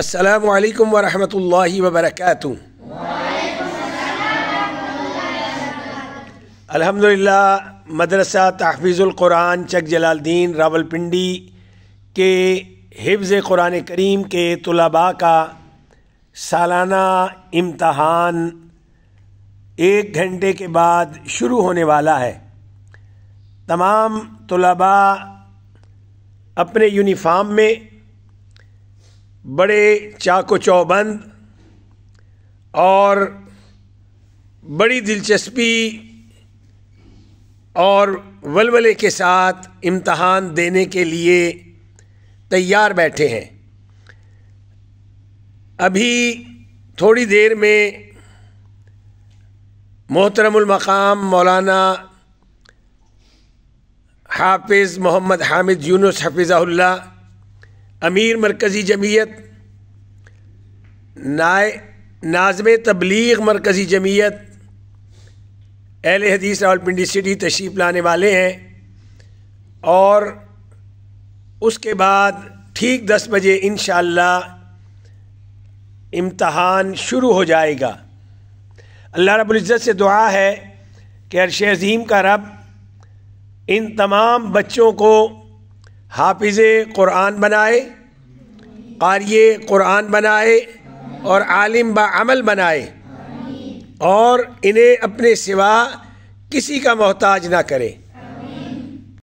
السلام علیکم ورحمۃ اللہ وبرکاتہ۔ الحمدللہ مدرسہ تحفیظ القرآن چک جلال الدین راولپنڈی کے حفظ قرآن کریم کے طلباء کا سالانہ امتحان 1 گھنٹے کے بعد شروع ہونے والا ہے۔ تمام طلباء اپنے یونیفارم میں بڑے چاق و چوبند اور بڑی دلچسپی اور ولولے کے ساتھ امتحان دینے کے لیے تیار بیٹھے ہیں۔ ابھی تھوڑی دیر میں محترم المقام مولانا حافظ محمد حامد یونس حفظہ اللہ، امیر مرکزی جمعیت، ناظم تبلیغ مرکزی جمعیت اہل حدیث راولپنڈی سٹی تشریف لانے والے ہیں، اور اس کے بعد ٹھیک 10 بجے انشاءاللہ امتحان شروع ہو جائے گا۔ اللہ رب العزت سے دعا ہے کہ عرش عظیم کا رب ان تمام بچوں کو حافظ قرآن بنائے، قاری قرآن بنائے اور عالم بعمل بنائے، اور انہیں اپنے سوا کسی کا محتاج نہ کرے۔